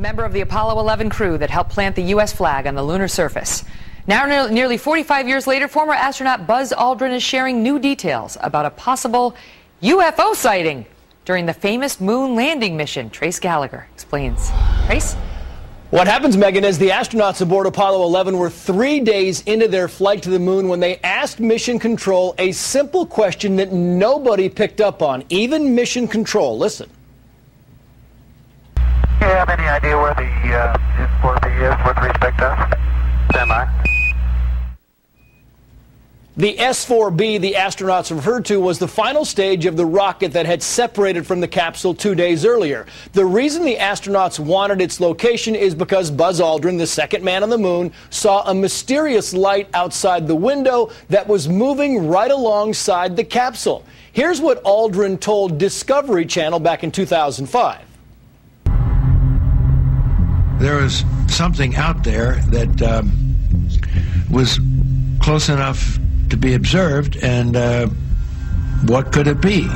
member of the Apollo 11 crew that helped plant the U.S. flag on the lunar surface. Now, nearly 45 years later, former astronaut Buzz Aldrin is sharing new details about a possible UFO sighting during the famous moon landing mission. Trace Gallagher explains. Trace? What happens, Megan, is the astronauts aboard Apollo 11 were 3 days into their flight to the moon when they asked Mission Control a simple question that nobody picked up on, even Mission Control. Listen. Do you have any idea where the S4B is with respect to us? Stand by. The S4B the astronauts referred to was the final stage of the rocket that had separated from the capsule 2 days earlier. The reason the astronauts wanted its location is because Buzz Aldrin, the second man on the moon, saw a mysterious light outside the window that was moving right alongside the capsule. Here's what Aldrin told Discovery Channel back in 2005. There was something out there that was close enough to be observed, and what could it be?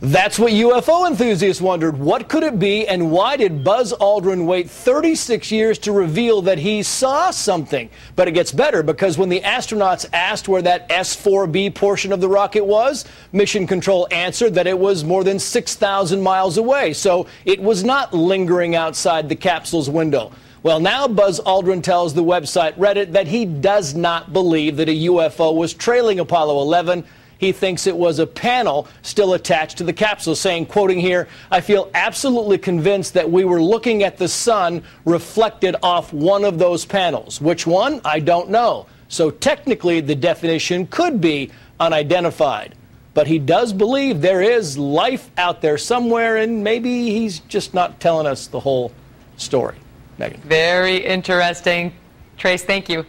That's what UFO enthusiasts wondered. What could it be, and why did Buzz Aldrin wait 36 years to reveal that he saw something? But it gets better, because when the astronauts asked where that S4B portion of the rocket was, Mission Control answered that it was more than 6,000 miles away, so it was not lingering outside the capsule's window. Well, now Buzz Aldrin tells the website Reddit that he does not believe that a UFO was trailing Apollo 11. He thinks it was a panel still attached to the capsule, saying, quoting here, "I feel absolutely convinced that we were looking at the sun reflected off one of those panels. Which one? I don't know. So technically, the definition could be unidentified." But he does believe there is life out there somewhere, and maybe he's just not telling us the whole story. Megan. Very interesting. Trace, thank you.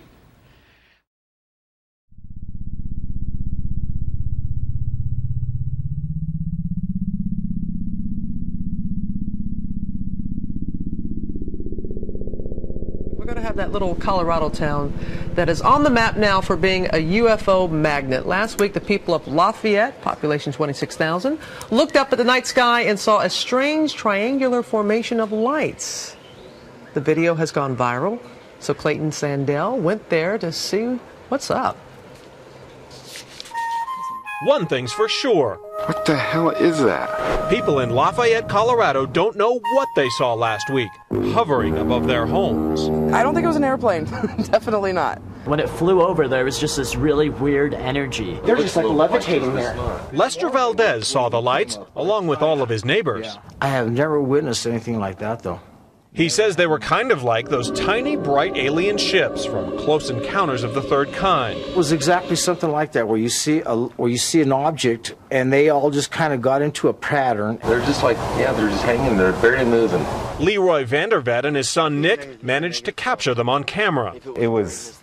We're going to have that little Colorado town that is on the map now for being a UFO magnet. Last week, the people of Lafayette, population 26,000, looked up at the night sky and saw a strange triangular formation of lights. The video has gone viral, so Clayton Sandell went there to see what's up. One thing's for sure. What the hell is that? People in Lafayette, Colorado don't know what they saw last week, hovering above their homes. I don't think it was an airplane. Definitely not. When it flew over, there was just this really weird energy. They're just like levitating there. Lester Valdez saw the lights, along with all of his neighbors. I have never witnessed anything like that, though. He says they were kind of like those tiny, bright alien ships from Close Encounters of the Third Kind. It was exactly something like that, where you see an object, and they all just kind of got into a pattern. They're just like, yeah, they're just hanging there, barely moving. Leroy Vandervet and his son Nick managed to capture them on camera. It was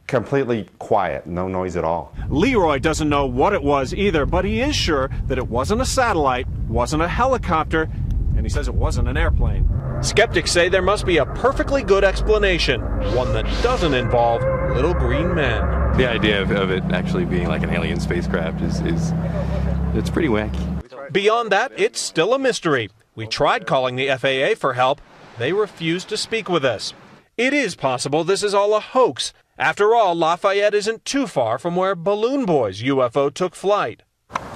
completely quiet, no noise at all. Leroy doesn't know what it was either, but he is sure that it wasn't a satellite, wasn't a helicopter, and he says it wasn't an airplane. Skeptics say there must be a perfectly good explanation, one that doesn't involve little green men. The idea of it actually being like an alien spacecraft it's pretty wacky. Beyond that, it's still a mystery. We tried calling the FAA for help. They refused to speak with us. It is possible this is all a hoax. After all, Lafayette isn't too far from where Balloon Boy's UFO took flight.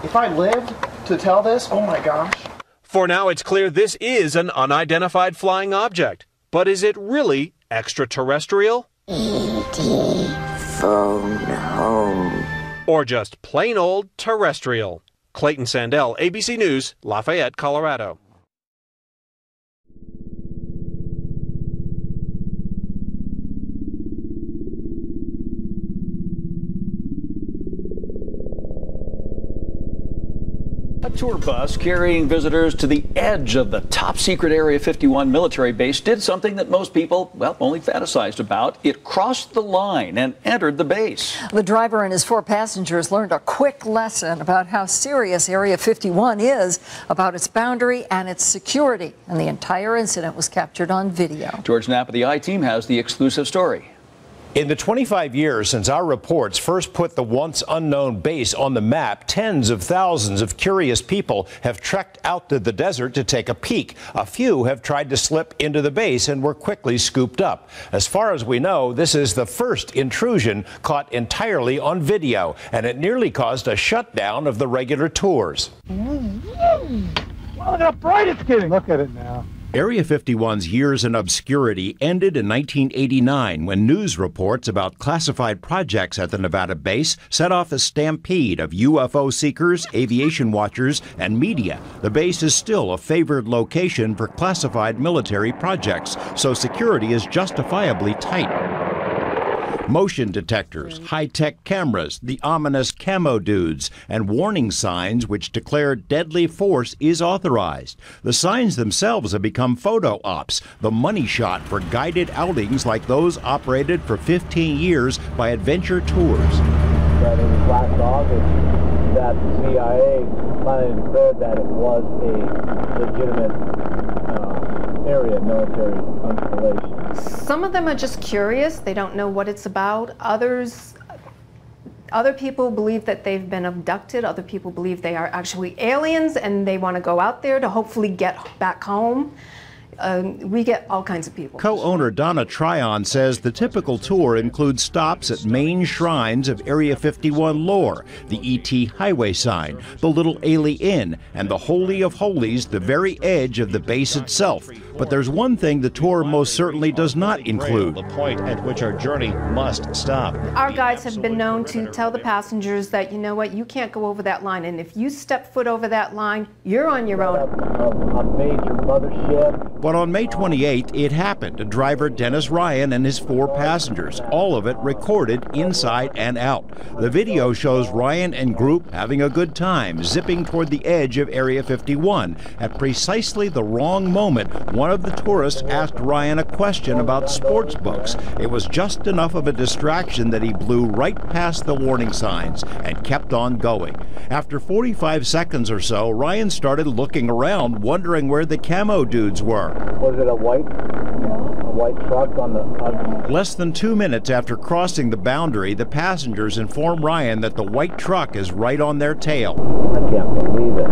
If I lived to tell this, oh my gosh. For now, it's clear this is an unidentified flying object. But is it really extraterrestrial? E.T. phone home. Or just plain old terrestrial? Clayton Sandell, ABC News, Lafayette, Colorado. A tour bus carrying visitors to the edge of the top-secret Area 51 military base did something that most people, well, only fantasized about. It crossed the line and entered the base. The driver and his 4 passengers learned a quick lesson about how serious Area 51 is about its boundary and its security. And the entire incident was captured on video. George Knapp of the I-Team has the exclusive story. In the 25 years since our reports first put the once unknown base on the map, tens of thousands of curious people have trekked out to the desert to take a peek. A few have tried to slip into the base and were quickly scooped up. As far as we know, this is the first intrusion caught entirely on video, and it nearly caused a shutdown of the regular tours. Well, look how bright it's getting. Look at it now. Area 51's years in obscurity ended in 1989 when news reports about classified projects at the Nevada base set off a stampede of UFO seekers, aviation watchers, and media. The base is still a favored location for classified military projects, so security is justifiably tight. Motion detectors, high-tech cameras, the ominous camo dudes, and warning signs which declare deadly force is authorized. The signs themselves have become photo ops, the money shot for guided outings like those operated for 15 years by Adventure Tours. That in last August, that the CIA finally declared that it was a legitimate area, military installation. Some of them are just curious. They don't know what it's about. Other people believe that they've been abducted. Other people believe they are actually aliens and they want to go out there to hopefully get back home. We get all kinds of people. Co-owner Donna Tryon says the typical tour includes stops at main shrines of Area 51 lore, the E.T. highway sign, the Little Ailey Inn, and the Holy of Holies, the very edge of the base itself. But there's one thing the tour most certainly does not include. The point at which our journey must stop. Our guides have been known to tell the passengers that, you know what, you can't go over that line, and if you step foot over that line, you're on your own. A major mothership. But on May 28th, it happened. Driver Dennis Ryan and his 4 passengers, all of it recorded inside and out. The video shows Ryan and group having a good time, zipping toward the edge of Area 51. At precisely the wrong moment, one of the tourists asked Ryan a question about sports books. It was just enough of a distraction that he blew right past the warning signs and kept on going. After 45 seconds or so, Ryan started looking around, wondering where the camo dudes were. Was it a white truck on the... Less than 2 minutes after crossing the boundary, the passengers inform Ryan that the white truck is right on their tail. I can't believe it.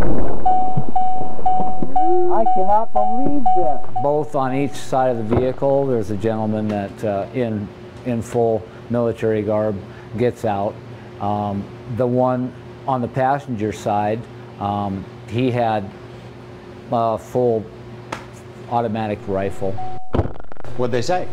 I cannot believe this. Both on each side of the vehicle, there's a gentleman that in full military garb gets out. The one on the passenger side, he had a full automatic rifle. What'd they say?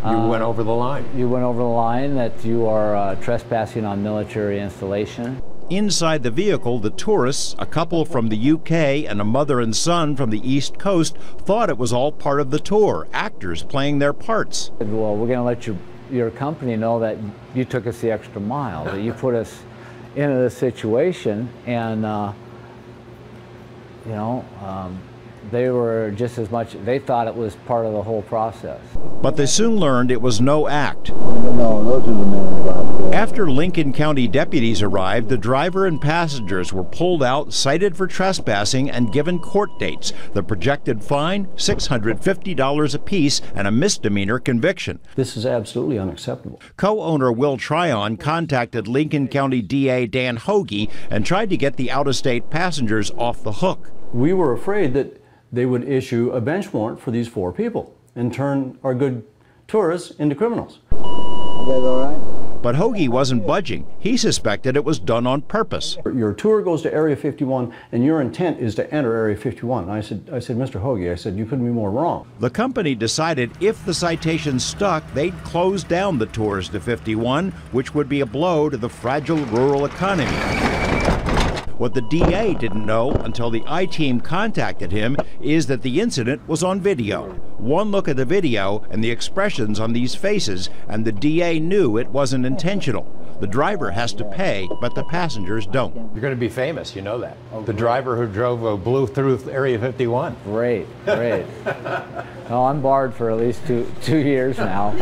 You went over the line. You went over the line, that you are trespassing on military installation. Inside the vehicle, the tourists, a couple from the UK and a mother and son from the East Coast, thought it was all part of the tour, actors playing their parts. Well, we're going to let your company know that you took us the extra mile, that you put us into this situation, and you know, they were just as much, they thought it was part of the whole process. But they soon learned it was no act. No, those are the men out there. After Lincoln County deputies arrived, the driver and passengers were pulled out, cited for trespassing, and given court dates. The projected fine, $650 apiece, and a misdemeanor conviction. This is absolutely unacceptable. Co-owner Will Tryon contacted Lincoln County DA Dan Hoagie and tried to get the out-of-state passengers off the hook. We were afraid that they would issue a bench warrant for these 4 people and turn our good tourists into criminals. You guys all right? But Hoagie wasn't budging. He suspected it was done on purpose. Your tour goes to Area 51 and your intent is to enter Area 51. And I said, Mr. Hoagie, I said, you couldn't be more wrong. The company decided if the citations stuck, they'd close down the tours to 51, which would be a blow to the fragile rural economy. What the DA didn't know until the I-team contacted him is that the incident was on video. One look at the video and the expressions on these faces, and the DA knew it wasn't intentional. The driver has to pay, but the passengers don't. You're going to be famous, you know that. The driver who blew through Area 51. Great, great. No, I'm barred for at least two years now.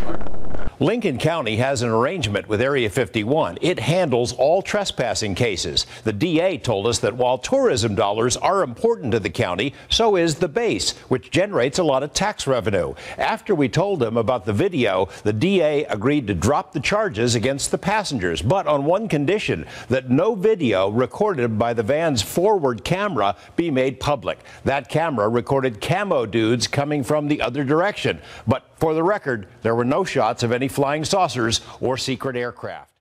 Lincoln County has an arrangement with Area 51. It handles all trespassing cases. The DA told us that while tourism dollars are important to the county, so is the base, which generates a lot of tax revenue. After we told him about the video, the DA agreed to drop the charges against the passengers, but on one condition, that no video recorded by the van's forward camera be made public. That camera recorded camo dudes coming from the other direction. But for the record, there were no shots of any flying saucers or secret aircraft.